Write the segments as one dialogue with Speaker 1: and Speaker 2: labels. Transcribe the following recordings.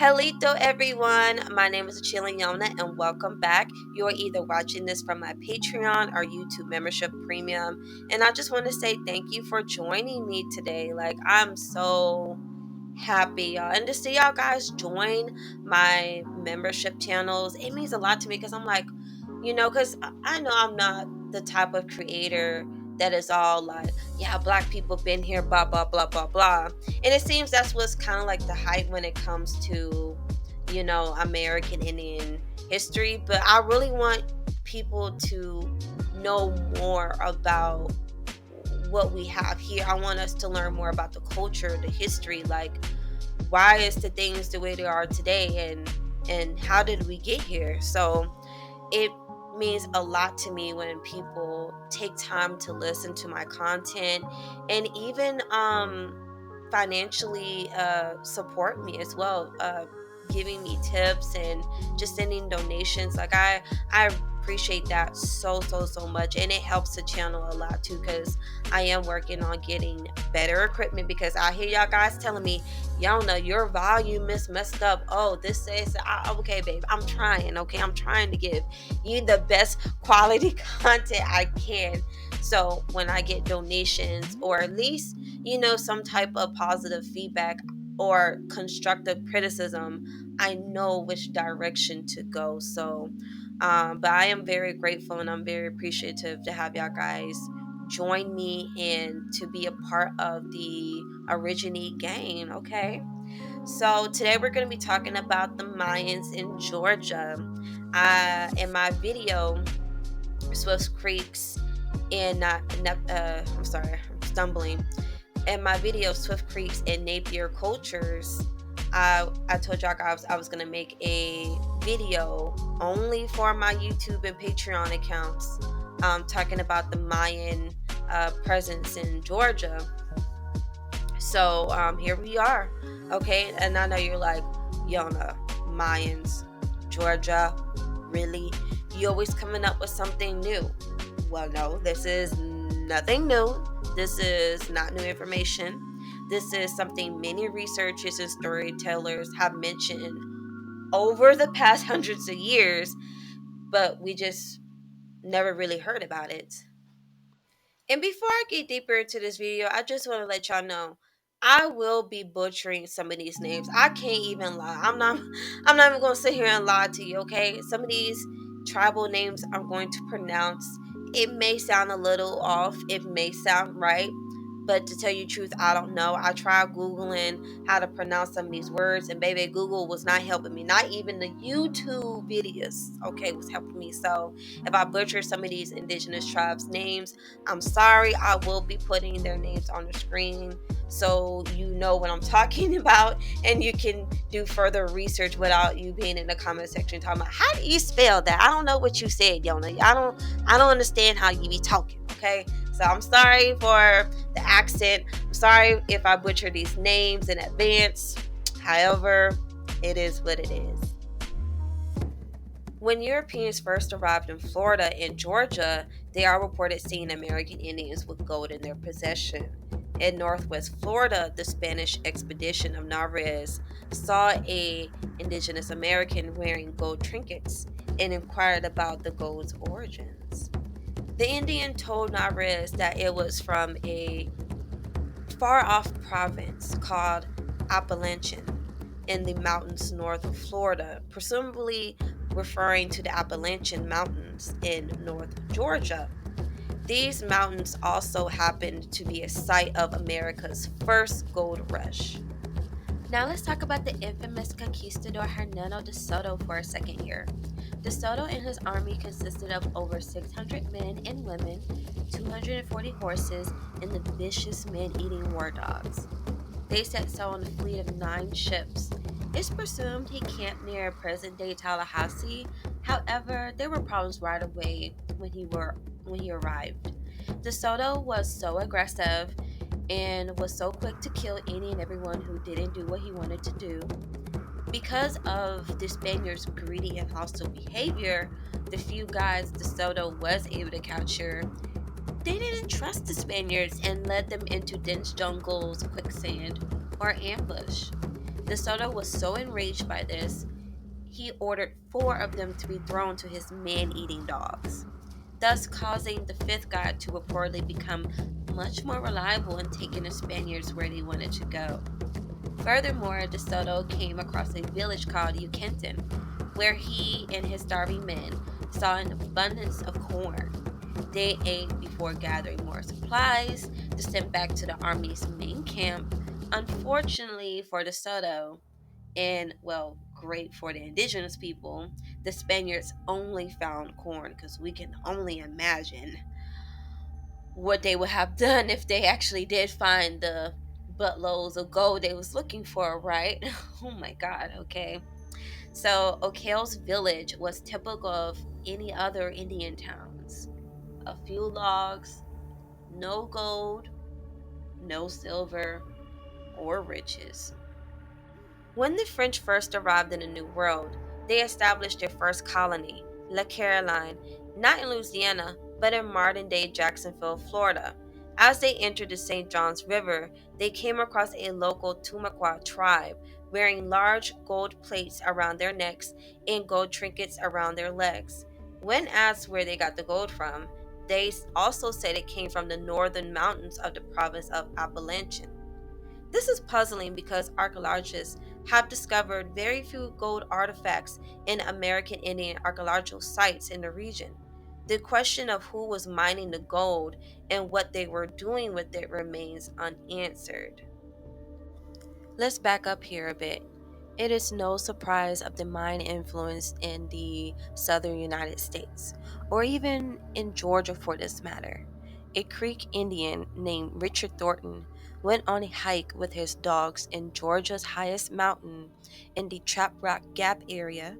Speaker 1: Hello, everyone. My name is Yona, and welcome back. You are either watching this from my Patreon or YouTube membership premium. And I just want to say thank you for joining me today. I'm so happy, y'all. And to see y'all guys join my membership channels, it means a lot to me because I'm like, because I know I'm not the type of creator that is all like, yeah, black people been here, blah, blah, blah, blah, blah. And it seems that's what's kind of like the hype when it comes to, American Indian history. But I really want people to know more about what we have here. I want us to learn more about the culture, the history, like why is the things the way they are today and how did we get here? So it means a lot to me when people take time to listen to my content and even financially support me as well, giving me tips and just sending donations. I appreciate that so much, and it helps the channel a lot too because I am working on getting better equipment because I hear y'all guys telling me, y'all know your volume is messed up. Oh, this says okay, babe, I'm trying. Okay, I'm trying to give you the best quality content I can. So when I get donations or at least some type of positive feedback or constructive criticism, I know which direction to go. So but I am very grateful and I'm very appreciative to have y'all guys join me and to be a part of the Originate gang. Okay, so today we're going to be talking about the Mayans in Georgia. In my video, Swift Creeks I'm sorry, I'm stumbling. In my video, Swift Creeks and Napier Cultures, I told y'all guys I was going to make a video only for my YouTube and Patreon accounts, talking about the Mayan presence in Georgia. So here we are. Okay, and I know you're like, Yona, Mayans, Georgia, really? You always coming up with something new. Well, no, this is nothing new. This is not new information. This is something many researchers and storytellers have mentioned over the past hundreds of years, but we just never really heard about it. And before I get deeper into this video, I just want to let y'all know I will be butchering some of these names. I can't even lie. I'm not even gonna sit here and lie to you, okay? Some of these tribal names I'm going to pronounce. It may sound a little off, it may sound right, but to tell you the truth, I don't know. I tried Googling how to pronounce some of these words, and baby, Google was not helping me. Not even the YouTube videos, okay, was helping me. So if I butcher some of these indigenous tribes' names, I'm sorry. I will be putting their names on the screen so you know what I'm talking about and you can do further research without you being in the comment section talking about how do you spell that? I don't know what you said, Yona. I don't understand how you be talking, okay? So I'm sorry for the accent. I'm sorry if I butcher these names in advance. However, it is what it is. When Europeans first arrived in Florida and Georgia, they are reported seeing American Indians with gold in their possession. In northwest Florida, the Spanish expedition of Narvaez saw a indigenous American wearing gold trinkets and inquired about the gold's origins. The Indian told Narvaez that it was from a far-off province called Appalachian in the mountains north of Florida, presumably referring to the Appalachian Mountains in North Georgia. These mountains also happened to be a site of America's first gold rush. Now let's talk about the infamous conquistador Hernando de Soto for a second here. De Soto and his army consisted of over 600 men and women, 240 horses, and the vicious man-eating war dogs. They set sail on a fleet of 9 ships. It's presumed he camped near present-day Tallahassee. However, there were problems right away when he arrived. De Soto was so aggressive and was so quick to kill any and everyone who didn't do what he wanted to do. Because of the Spaniards' greedy and hostile behavior, the few guys De Soto was able to capture, they didn't trust the Spaniards and led them into dense jungles, quicksand, or ambush. De Soto was so enraged by this, he ordered 4 of them to be thrown to his man eating dogs, thus causing the fifth god to reportedly become much more reliable in taking the Spaniards where they wanted to go. Furthermore, De Soto came across a village called Uquintan, where he and his starving men saw an abundance of corn. They ate before gathering more supplies to send back to the army's main camp. Unfortunately for De Soto, and well, great for the indigenous people, the Spaniards only found corn, because we can only imagine what they would have done if they actually did find the buttloads of gold they was looking for, right? Oh my god, okay. So O'Kale's village was typical of any other Indian towns. A few logs, no gold, no silver or riches. When the French first arrived in the New World, they established their first colony, La Caroline, not in Louisiana, but in modern day Jacksonville, Florida. As they entered the St. Johns River, they came across a local Tumaqua tribe wearing large gold plates around their necks and gold trinkets around their legs. When asked where they got the gold from, they also said it came from the northern mountains of the province of Appalachian. This is puzzling because archaeologists have discovered very few gold artifacts in American Indian archaeological sites in the region. The question of who was mining the gold and what they were doing with it remains unanswered. Let's back up here a bit. It is no surprise of the Mayan influence in the southern United States, or even in Georgia for this matter. A Creek Indian named Richard Thornton went on a hike with his dogs in Georgia's highest mountain in the Trap Rock Gap area.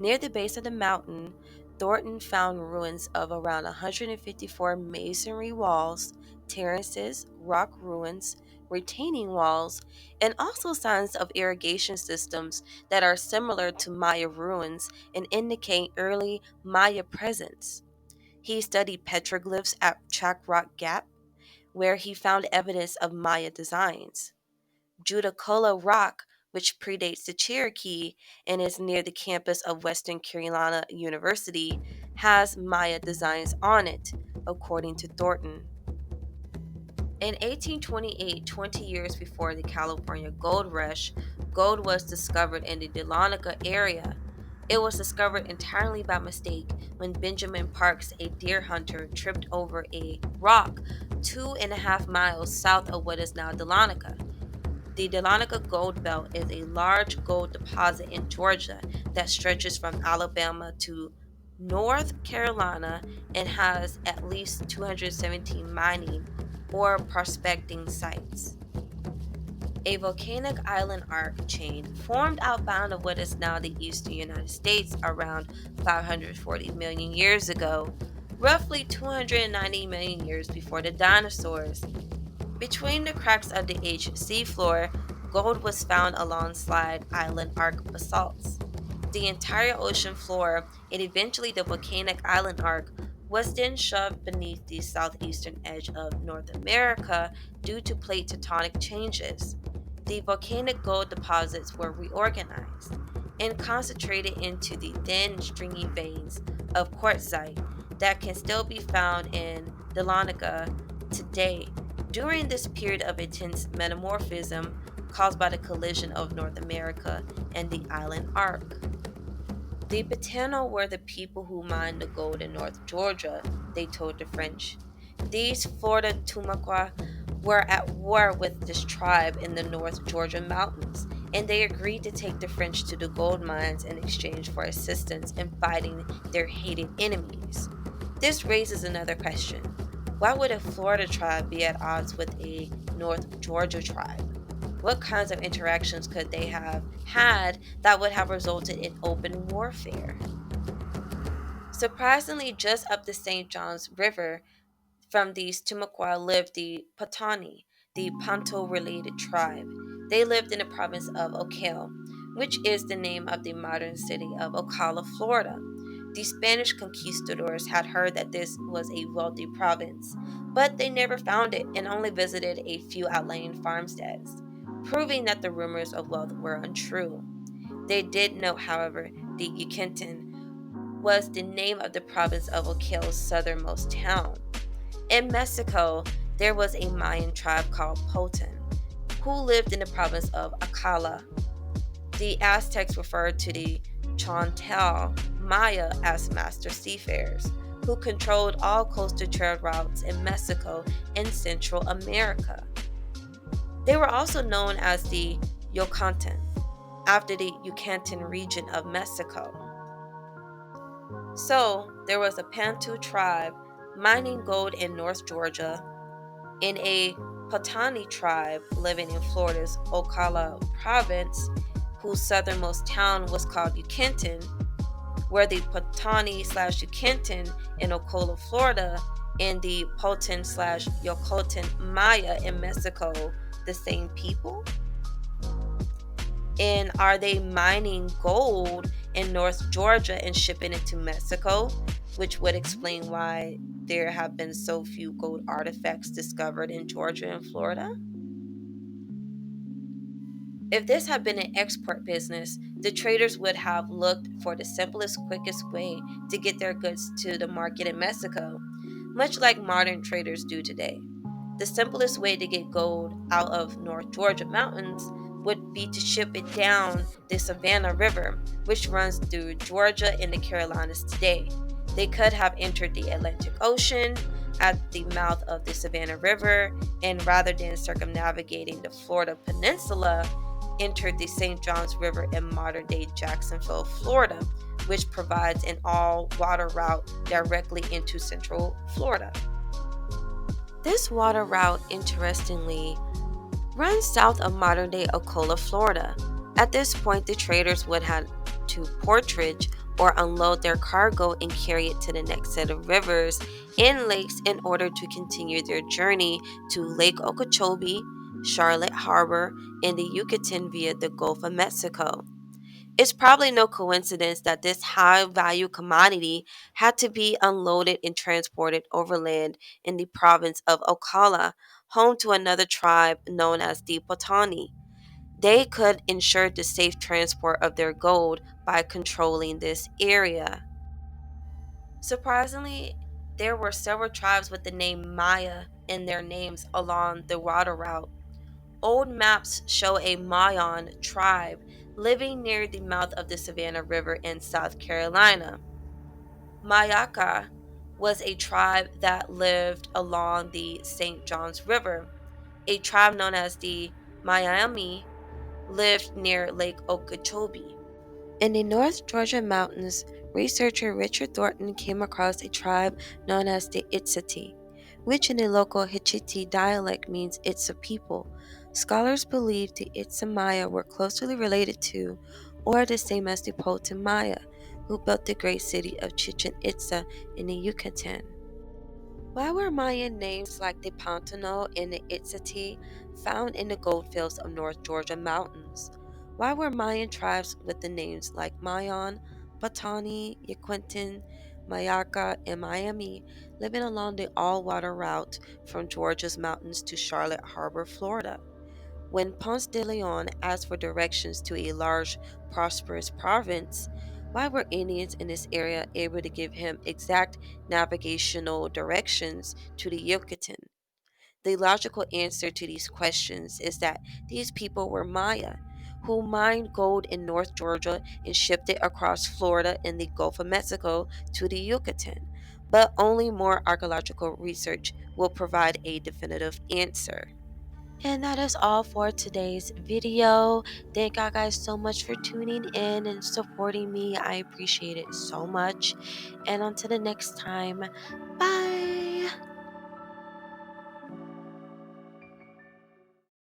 Speaker 1: Near the base of the mountain, Thornton found ruins of around 154 masonry walls, terraces, rock ruins, retaining walls, and also signs of irrigation systems that are similar to Maya ruins and indicate early Maya presence. He studied petroglyphs at Chalk Rock Gap, where he found evidence of Maya designs. Judacola Rock, which predates the Cherokee and is near the campus of Western Carolina University, has Maya designs on it, according to Thornton. In 1828, 20 years before the California gold rush, gold was discovered in the Dahlonega area. It was discovered entirely by mistake when Benjamin Parks, a deer hunter, tripped over a rock 2.5 miles south of what is now Dahlonega. The Dahlonega Gold Belt is a large gold deposit in Georgia that stretches from Alabama to North Carolina and has at least 217 mining or prospecting sites. A volcanic island arc chain formed outbound of what is now the eastern United States around 540 million years ago, roughly 290 million years before the dinosaurs. Between the cracks of the seafloor, gold was found alongside island arc basalts. The entire ocean floor, and eventually the volcanic island arc, was then shoved beneath the southeastern edge of North America due to plate tectonic changes. The volcanic gold deposits were reorganized and concentrated into the thin, stringy veins of quartzite that can still be found in Dahlonega today. During this period of intense metamorphism caused by the collision of North America and the island arc. The Patano were the people who mined the gold in North Georgia, they told the French. These Florida Tumaqua were at war with this tribe in the North Georgia mountains, and they agreed to take the French to the gold mines in exchange for assistance in fighting their hated enemies. This raises another question. Why would a Florida tribe be at odds with a North Georgia tribe? What kinds of interactions could they have had that would have resulted in open warfare? Surprisingly, just up the St. Johns River from these Tumaqua lived the Patani, the Panto related tribe. They lived in the province of Ocala, which is the name of the modern city of Ocala, Florida. The Spanish conquistadors had heard that this was a wealthy province, but they never found it and only visited a few outlying farmsteads. proving that the rumors of wealth were untrue. They did note, however, the Yucatan was the name of the province of Ocale's southernmost town. In Mexico, there was a Mayan tribe called Poten, who lived in the province of Acala. The Aztecs referred to the Chontal Maya as master seafarers, who controlled all coastal trade routes in Mexico and Central America. They were also known as the Yucatan, after the Yucatan region of Mexico. So, there was a Bantu tribe mining gold in North Georgia, and a Patani tribe living in Florida's Ocala province, whose southernmost town was called Yucatan, where the Patani slash Yucatan in Ocala, Florida, and the Potan slash Yokotan Maya in Mexico the same people? And are they mining gold in North Georgia and shipping it to Mexico? Which would explain why there have been so few gold artifacts discovered in Georgia and Florida. If this had been an export business, the traders would have looked for the simplest, quickest way to get their goods to the market in Mexico, much like modern traders do today. The simplest way to get gold out of North Georgia mountains would be to ship it down the Savannah River, which runs through Georgia and the Carolinas today. They could have entered the Atlantic Ocean at the mouth of the Savannah River, and rather than circumnavigating the Florida Peninsula, entered the St. Johns River in modern day Jacksonville, Florida, which provides an all water route directly into Central Florida. This water route, interestingly, runs south of modern day Ocala, Florida. At this point, the traders would have to portage or unload their cargo and carry it to the next set of rivers and lakes in order to continue their journey to Lake Okeechobee, Charlotte Harbor, and the Yucatan via the Gulf of Mexico. It's probably no coincidence that this high value commodity had to be unloaded and transported overland in the province of Ocala, home to another tribe known as the Potani. They could ensure the safe transport of their gold by controlling this area. Surprisingly, there were several tribes with the name Maya in their names along the water route. Old maps show a Mayan tribe living near the mouth of the Savannah River in South Carolina. Mayaka was a tribe that lived along the St. Johns River. A tribe known as the Miami lived near Lake Okeechobee. In the North Georgia mountains, researcher Richard Thornton came across a tribe known as the Itzati, which in the local Hichiti dialect means Itza people. Scholars believe the Itza Maya were closely related to, or the same as the Potan Maya, who built the great city of Chichen Itza in the Yucatan. Why were Mayan names like the Pantano and the Itzati found in the goldfields of North Georgia mountains? Why were Mayan tribes with the names like Mayan, Patani, Yaquintan, Mayaka, and Miami living along the all-water route from Georgia's mountains to Charlotte Harbor, Florida? When Ponce de Leon asked for directions to a large, prosperous province, why were Indians in this area able to give him exact navigational directions to the Yucatan? The logical answer to these questions is that these people were Maya, who mined gold in North Georgia and shipped it across Florida and the Gulf of Mexico to the Yucatan. But only more archaeological research will provide a definitive answer. And that is all for today's video. Thank you guys so much for tuning in and supporting me. I appreciate it so much. And until the next time, bye.